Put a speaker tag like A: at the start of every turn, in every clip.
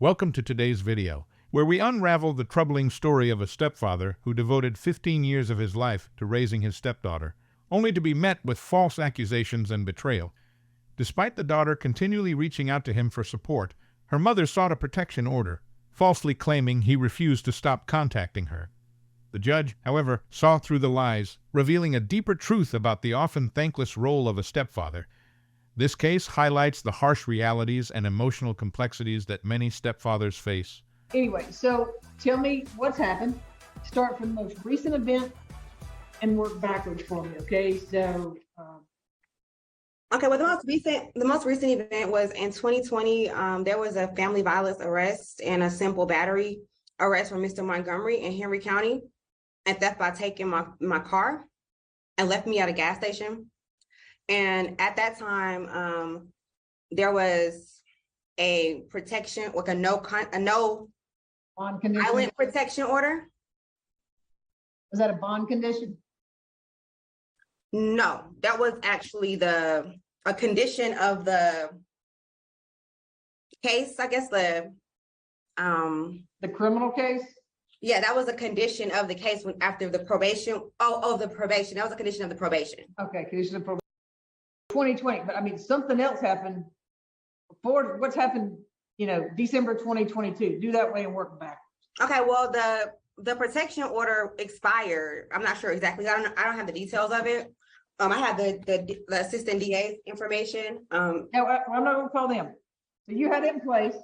A: Welcome to today's video, where we unravel the troubling story of a stepfather who devoted 15 years of his life to raising his stepdaughter, only to be met with false accusations and betrayal. Despite the daughter continually reaching out to him for support, her mother sought a protection order, falsely claiming he refused to stop contacting her. The judge, however, saw through the lies, revealing a deeper truth about the often thankless role of a stepfather. This case highlights the harsh realities and emotional complexities that many stepfathers face.
B: Anyway, so tell me what's happened. Start from the most recent event and work backwards for me, okay? So,
C: Okay, well, the most recent event was in 2020. There was a family violence arrest and a simple battery arrest from Mr. Montgomery in Henry County, and theft by taking my car and left me at a gas station. And at that time, there was a protection, like a no
B: bond condition.
C: violent protection order.
B: Was that a bond condition?
C: No, that was actually a condition of the case, I guess
B: The criminal case?
C: yeah, that was a condition of the case when after the probation. Oh, the probation. That was a condition of the probation.
B: Okay, condition of probation. 2020, but I mean, something else happened before. What's happened, December 2022. Do that way and work back.
C: Okay, well, the protection order expired. I'm not sure exactly. I don't have the details of it. I have the assistant DA's information.
B: No, I'm not gonna call them. So you had it in place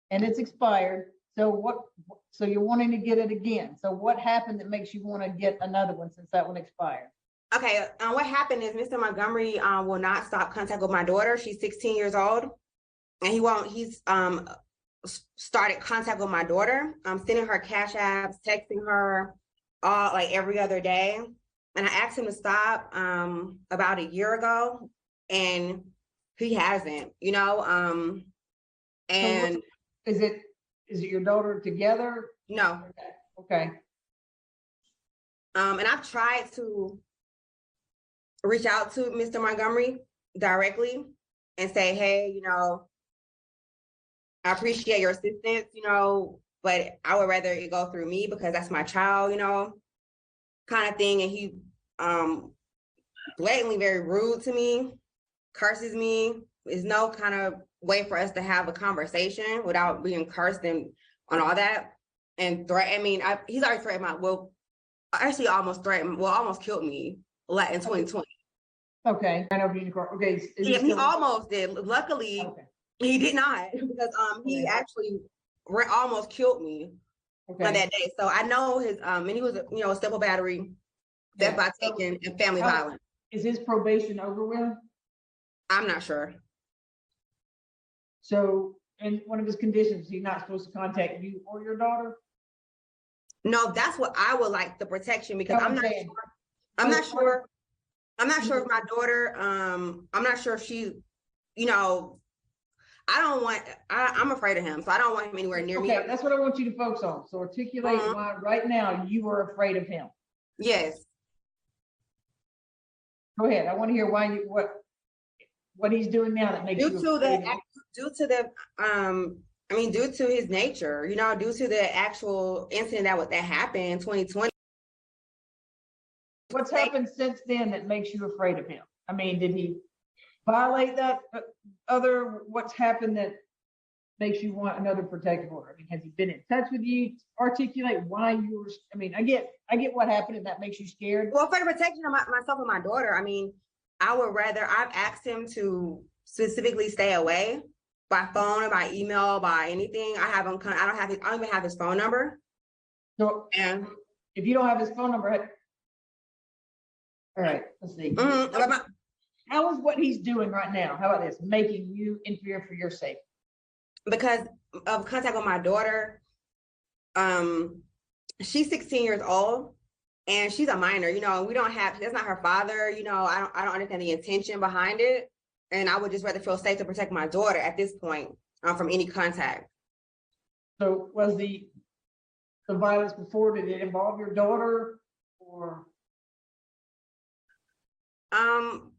B: and it's expired. So you're wanting to get it again. So what happened that makes you want to get another one since that one expired?
C: Okay, what happened is Mr. Montgomery will not stop contact with my daughter. She's 16 years old, and he's started contact with my daughter. I'm sending her cash apps, texting her like every other day. And I asked him to stop about a year ago, and he hasn't, and
B: So is it your daughter together?
C: no.
B: Okay.
C: And I've tried to reach out to Mr. Montgomery directly and say, hey, I appreciate your assistance, but I would rather it go through me because that's my child, kind of thing. And he blatantly very rude to me, curses me. There's no kind of way for us to have a conversation without being cursed and on all that. And he's already threatened almost killed me in 2020.
B: Okay. I know being in court. Okay.
C: Yeah, he almost did. Luckily,
B: Okay.
C: he did not, because he actually almost killed me on that day. So I know his and he was a simple battery, theft by taking, and family violence.
B: Is his probation over with?
C: I'm not sure.
B: So, and one of his conditions, he's not supposed to contact you or your daughter?
C: No, that's what I would like, the protection, because I'm not sure if my daughter, I'm not sure if she, I'm afraid of him, so I don't want him anywhere near me.
B: Okay, that's what I want you to focus on. So articulate why right now you are afraid of him.
C: Yes.
B: Go ahead. I want to hear what he's doing now that makes you afraid.
C: Due to his nature, due to the actual incident that happened in 2020.
B: What's happened since then that makes you afraid of him? I mean, did he violate that what's happened that makes you want another protective order? I mean, has he been in touch with you? Articulate why you were, I get what happened and that makes you scared.
C: Well, for the protection of myself and my daughter, I've asked him to specifically stay away by phone or by email, by anything. I don't even have his phone number.
B: So, and if you don't have his phone number, all right, let's see. How is what he's doing right now? How about this? Making you interfere for your safety?
C: Because of contact with my daughter. She's 16 years old and she's a minor, that's not her father, I don't understand the intention behind it. And I would just rather feel safe to protect my daughter at this point from any contact.
B: So was the violence before, did it involve your daughter or?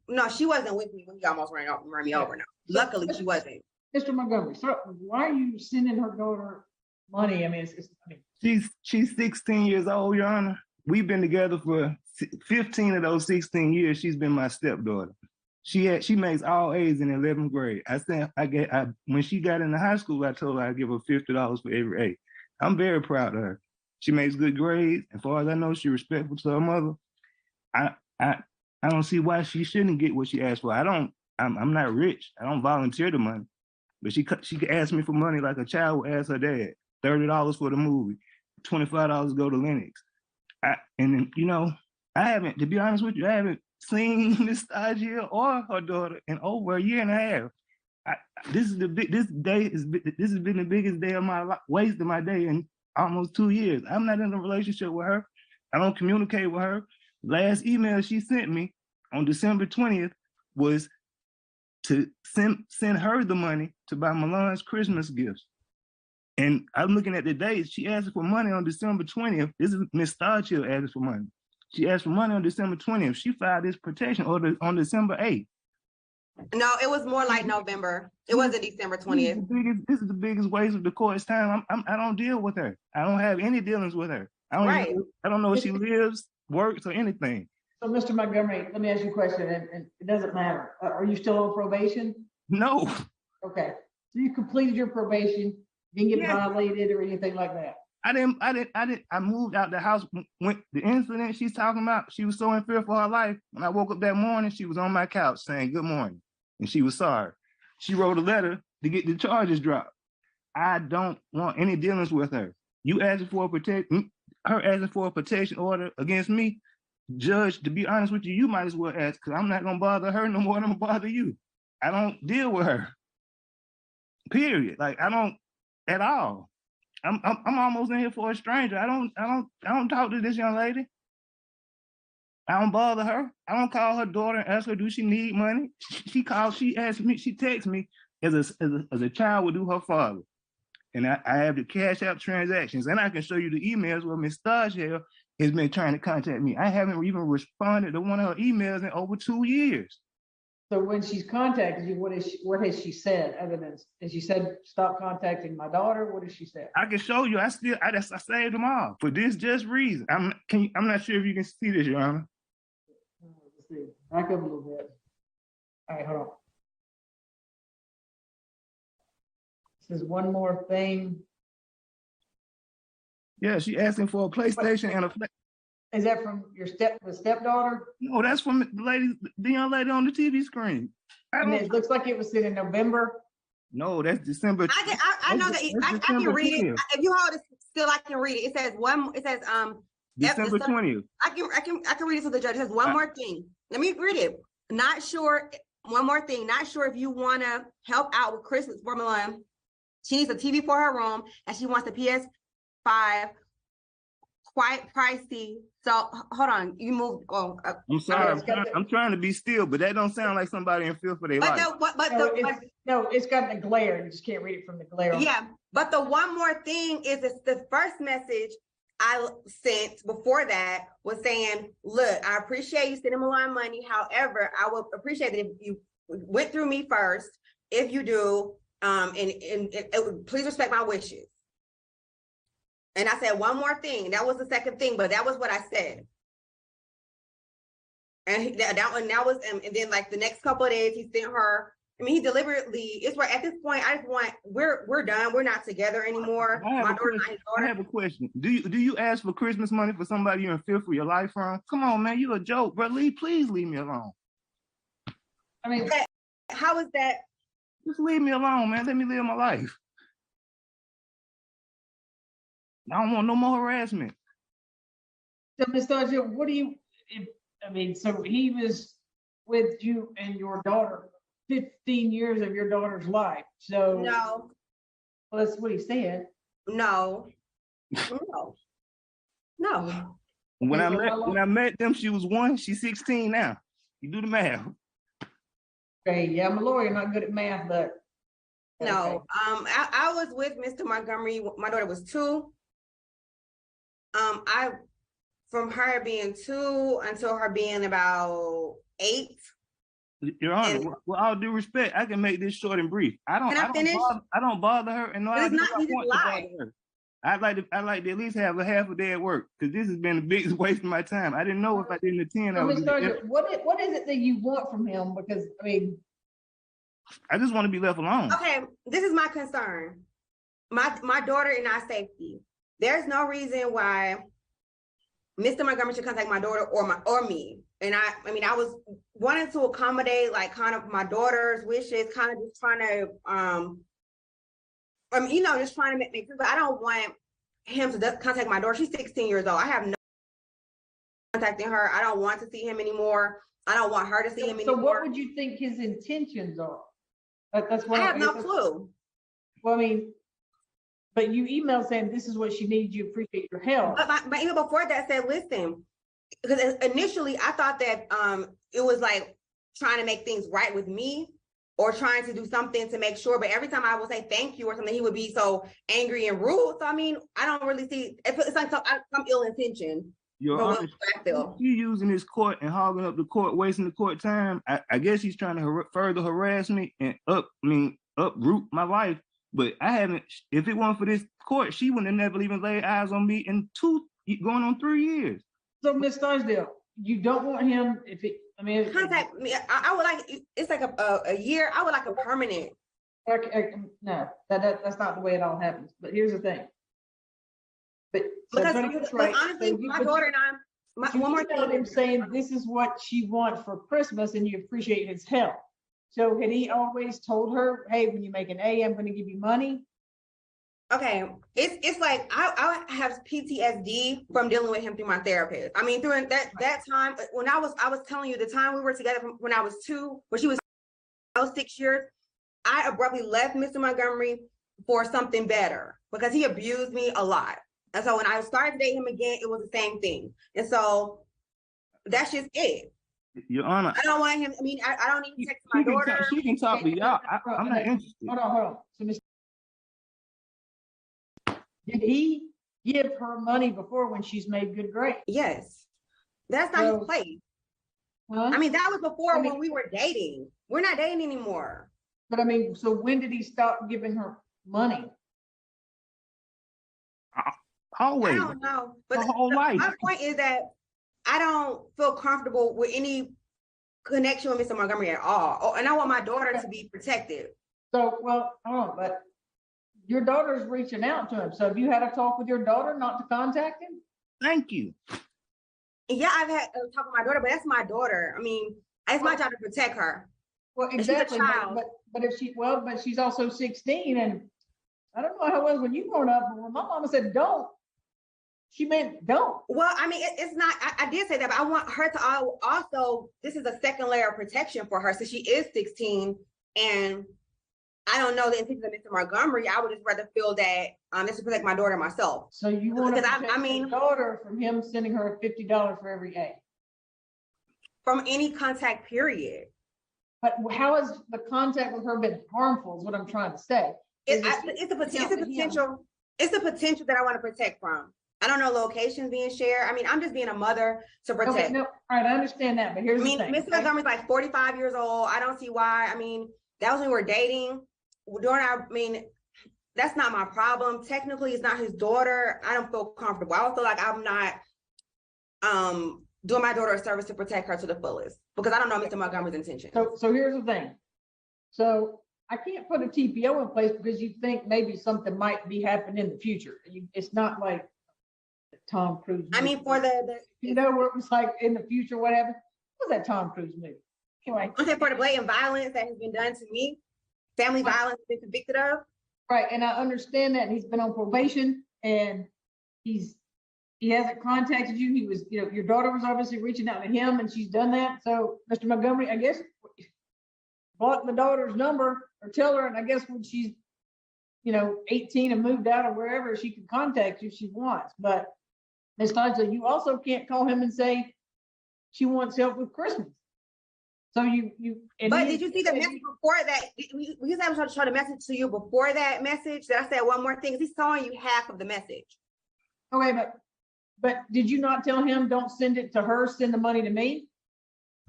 C: No, she wasn't with me when he almost ran me over. No, luckily she wasn't.
B: Mr. Montgomery, so why are you sending her daughter money? I mean,
D: She's 16 years old, Your Honor. We've been together for 15 of those 16 years. She's been my stepdaughter. She makes all A's in 11th grade. When she got into high school, I told her I'd give her $50 for every A. I'm very proud of her. She makes good grades. As far as I know, she's respectful to her mother. I don't see why she shouldn't get what she asked for. I'm not rich. I don't volunteer the money. But she could ask me for money like a child would ask her dad. $30 for the movie, $25 to go to Lennox. I haven't, to be honest with you, I haven't seen Miss Stagia or her daughter in over a year and a half. This has been the biggest day of my life, waste of my day in almost 2 years. I'm not in a relationship with her. I don't communicate with her. Last email she sent me on December 20th was to send her the money to buy Milan's Christmas gifts. And I'm looking at the dates. She asked for money on December 20th. This is Miss Stagia asking for money. She asked for money on December 20th. She filed this protection order on December 8th.
C: No, it was more like November. It wasn't December 20th.
D: This is the biggest waste of the court's time. I don't deal with her. I don't have any dealings with her. I don't know if she lives, works, or anything.
B: so Mr. Montgomery, let me ask you a question, and it doesn't matter. Are you still on probation?
D: No.
B: Okay, so you completed your probation, didn't get violated or anything like that?
D: I moved out the house when the incident she's talking about. She was so in fear for her life. When I woke up that morning, she was on my couch saying good morning, and she was sorry. She wrote a letter to get the charges dropped. I don't want any dealings with her. You asking for a protection order against me, Judge, to be honest with you, you might as well ask, because I'm not gonna bother her no more than I'm gonna bother you. I don't deal with her. Period. Like, I don't at all. I'm almost in here for a stranger. I don't talk to this young lady. I don't bother her. I don't call her daughter and ask her, do she need money? She asked me, she texts me as a child would do her father. And I have the Cash App transactions, and I can show you the emails where Miss Stagia has been trying to contact me. I haven't even responded to one of her emails in over 2 years.
B: So when she's contacted you, what has she said other than, has she said, stop contacting my daughter? What has she said?
D: I can show you. I saved them all for this just reason. I'm not sure if you can see this, Your Honor.
B: Let's see. Back up a little bit. All right, hold on. This is one more thing.
D: Yeah, she asking for a PlayStation and a.
B: Is that from the stepdaughter?
D: No, that's from the young lady on the TV screen.
B: And it looks like it was sent in November.
D: No, that's December.
C: I know that I can read it. If you hold it still, I can read it. It says
D: December 20th.
C: I can read it to the judge. It says one more thing. Let me read it. Not sure. One more thing. Not sure if you want to help out with Christmas for Milan. She needs a TV for her room, and she wants the PS5. Quite pricey. So hold on, you moved. Oh,
D: I'm sorry. I'm trying to be still, but that don't sound like somebody in fear for their life.
B: No, it's got the glare. You just can't read it from the glare.
C: Yeah, but the one more thing is the first message I sent before that was saying, look, I appreciate you sending Milan money. However, I would appreciate it if you went through me first. If you do, please respect my wishes. And I said one more thing. That was the second thing, but that was what I said. And and then like the next couple of days, he sent her. I mean, he deliberately. It's right at this point. I just want we're done. We're not together anymore.
D: I have a question. Do you ask for Christmas money for somebody you're in fear for your life from? Come on, man, you a joke, bro. Please leave me alone.
B: I mean,
C: how is that?
D: Just leave me alone, man. Let me live my life. I don't want no more harassment.
B: So, Ms. Stagia, so he was with you and your daughter 15 years of your daughter's life. So
C: no.
B: Well, that's what he said.
C: No.
D: When I met them, she was 1, she's 16 now. You do the math.
B: Okay, yeah, I'm a lawyer, not good at math, but
C: no.
B: Okay.
C: I was with Mr. Montgomery. My daughter was 2. From her being 2 until her being about 8,
D: Your Honor,
C: And
D: with all due respect, I can make this short and brief.
C: Can I finish?
D: I don't bother her, and no,
C: But
D: I
C: it's not, you just
D: want to bother
C: lied.
D: her. I'd like to at least have a half a day at work, because this has been the biggest waste of my time. I didn't know if I didn't attend, I
B: So,
D: was.
B: Ms. Sargent, what is it that you want from him? Because, I mean,
D: I just want to be left alone.
C: Okay, this is my concern. My daughter and I safety. There's no reason why Mr. Montgomery should contact my daughter or me. And I mean, I was wanting to accommodate like kind of my daughter's wishes, kind of just trying to just trying to make sense. But I don't want him to contact my daughter. She's 16 years old. I have no contacting her. I don't want to see him anymore. I don't want her to see him
B: so
C: anymore.
B: what would you think his intentions are? That's what
C: I have no clue.
B: Well, I mean, but you emailed saying this is what she needs. You appreciate your help.
C: But even before that said, listen, because initially I thought that it was like trying to make things right with me or trying to do something to make sure. But every time I would say thank you or something, he would be so angry and rude. So I mean, I don't really see it's like some ill intention.
D: Your Honor, she using this court and hogging up the court, wasting the court time. I guess he's trying to further harass me and uproot my life. But I haven't. If it weren't for this court, she wouldn't have never even laid eyes on me in going on 3 years.
B: So, Ms. Thursdale, you don't want him
C: Contact me. I would like, it's like a year. I would like a permanent.
B: No, that's not the way it all happens. But here's the thing. But
C: Because honestly, my daughter and I, one more thing.
B: Him saying this is what she wants for Christmas, and you appreciate his help. So had he always told her, "Hey, when you make an A, I'm going to give you money"?
C: Okay, it's like I have PTSD from dealing with him through my therapist. I mean, during that time when I was telling you the time we were together from when I was 2, when she was 6 years, I abruptly left Mr. Montgomery for something better because he abused me a lot. And so when I started dating him again, it was the same thing. And so that's just it.
D: Your Honor,
C: I don't want him. I mean, I don't even text my daughter.
D: She can talk to y'all. I'm not interested.
B: Hold on. So, did he give her money before when she's made good grades?
C: Yes, that's not his place.
B: Huh?
C: I mean, that was before when we were dating. We're not dating anymore.
B: But I mean, so when did he stop giving her money?
D: Always.
C: I don't know. But
D: the whole life.
C: My point is that I don't feel comfortable with any connection with Mr. Montgomery at all. And I want my daughter to be protected.
B: So, well, hold on, but your daughter's reaching out to him. So have you had a talk with your daughter not to contact him?
D: Thank you.
C: Yeah, I've had a talk with my daughter, but that's my daughter. I mean, it's my job to protect her.
B: Well, exactly. But she's also 16, and I don't know how it was when you grown up, but when my mama said don't, she meant don't.
C: Well, I mean, it's not, I did say that, but I want her to also, this is a second layer of protection for her. So she is 16, and I don't know the intentions of Mr. Montgomery. I would just rather feel that this to protect my daughter myself.
B: So you want to protect
C: your
B: daughter from him sending her $50 for every A?
C: From any contact, period.
B: But how has the contact with her been harmful is what I'm trying to say.
C: It's the potential that I want to protect from. I don't know locations being shared. I mean, I'm just being a mother to protect.
B: Okay, no, all right, I understand that, but here's the thing.
C: Mr. Montgomery's like 45 years old. I don't see why. I mean, that was when we were dating. That's not my problem. Technically, it's not his daughter. I don't feel comfortable. I don't feel like I'm not doing my daughter a service to protect her to the fullest because I don't know Mr. Montgomery's intention.
B: So here's the thing. So I can't put a TPO in place because you think maybe something might be happening in the future. It's not like Tom Cruise movie.
C: I mean, for the
B: where it was like in the future, what happened? What was that Tom Cruise movie? Anyway.
C: Okay, for the blatant violence that has been done to me, family violence been convicted of.
B: Right, and I understand that he's been on probation and he hasn't contacted you. He was, your daughter was obviously reaching out to him and she's done that. So Mr. Montgomery, I guess, block the daughter's number or tell her, and I guess when she's, 18 and moved out or wherever, she can contact you if she wants. But Ms. Tonsley, you also can't call him and say she wants help with Christmas. So but
C: did you see the message before that? We said I was trying to show the message to you before that message that I said one more thing. He's telling you half of the message.
B: Okay, but did you not tell him don't send it to her, send the money to me?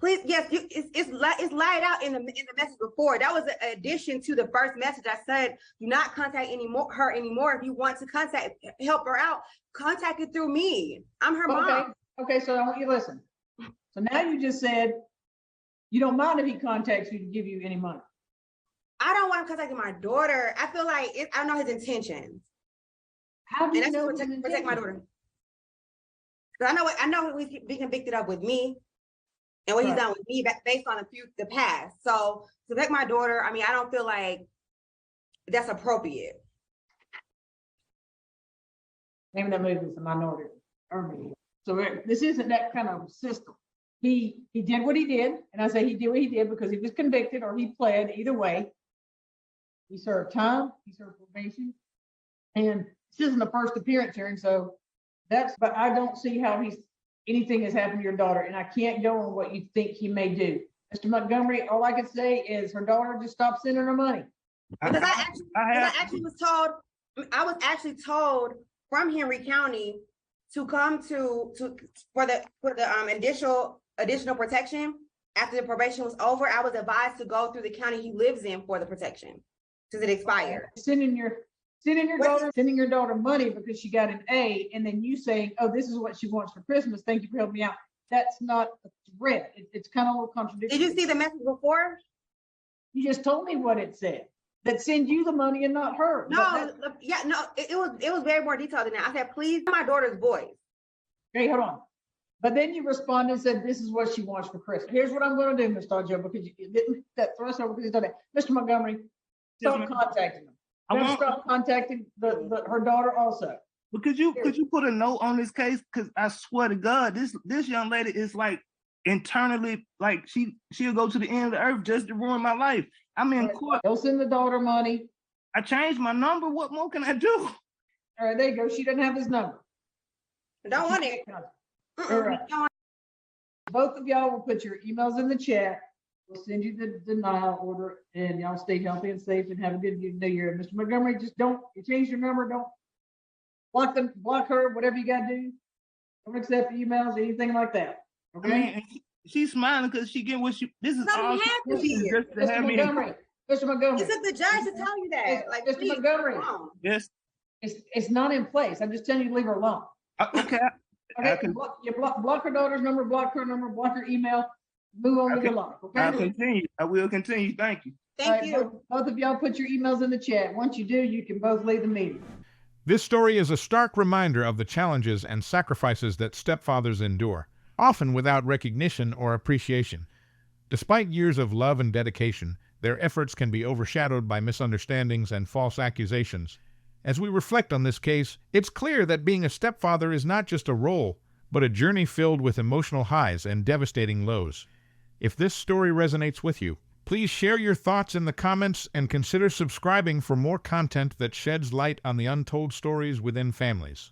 C: Please, yes, it's laid out in the message before. That was an addition to the first message. I said, do not contact her anymore. If you want to help her out, contact it through me. I'm her mom.
B: Okay, so I want you to listen. So now you just said you don't mind if he contacts you to give you any money.
C: I don't want him contacting my daughter. I feel like I know his intentions.
B: How do you
C: And
B: know
C: that's to protect my daughter. Because I know he's be convicted of with me. And what he's done with me based on the past. So to protect my daughter, I mean, I don't feel like that's appropriate.
B: Maybe that movie was a minority. So this isn't that kind of system. He did what he did, and I say he did what he did because he was convicted or he pled. Either way, he served time, he served probation, and this isn't the first appearance hearing. So but I don't see how anything has happened to your daughter, and I can't go on what you think he may do. Mr. Montgomery, all I can say is her daughter just stopped sending her money.
C: Because I was actually told from Henry County to come for the additional protection after the probation was over. I was advised to go through the county he lives in for the protection because it expired.
B: Sending your daughter money because she got an A, and then you saying, "Oh, this is what she wants for Christmas. Thank you for helping me out." That's not a threat. It's kind of a little contradictory.
C: Did you see the message before?
B: You just told me what it said. That send you the money and not her.
C: It was very more detailed than that. I said, please, my daughter's voice.
B: Okay, hold on. But then you responded and said, this is what she wants for Christmas. Here's what I'm going to do, Mr. Joe, because you didn't that thrust over because he's done that. Mr. Montgomery, stop contacting him. Stop contacting her daughter also.
D: But could you put a note on this case? Because I swear to God, this young lady is like internally, like she'll go to the end of the earth just to ruin my life. I'm in court.
B: Don't send the daughter money.
D: I changed my number. What more can I do?
B: All right, there you go. She doesn't have his number.
C: Don't want it.
B: All right. Both of y'all will put your emails in the chat. We'll send you the denial order, and y'all stay healthy and safe and have a good new year. Mr. Montgomery, just you change your number. Don't block her, whatever you got to do. Don't accept emails, anything like that. Okay.
D: I mean, she's smiling because she get what she. This is all
C: she
D: just to have me.
B: Mr. Montgomery.
C: It took the judge to tell you that. Like,
B: Mr. Montgomery.
D: Yes.
B: It's not in place. I'm just telling you to leave her alone.
D: Okay.
B: Okay. Block her daughter's number, block her number, block her email. Move on with your life. Okay.
D: I'll continue. I will continue. Thank you.
C: Thank you.
B: Both of y'all put your emails in the chat. Once you do, you can both leave the meeting.
A: This story is a stark reminder of the challenges and sacrifices that stepfathers endure, often without recognition or appreciation. Despite years of love and dedication, their efforts can be overshadowed by misunderstandings and false accusations. As we reflect on this case, it's clear that being a stepfather is not just a role, but a journey filled with emotional highs and devastating lows. If this story resonates with you, please share your thoughts in the comments and consider subscribing for more content that sheds light on the untold stories within families.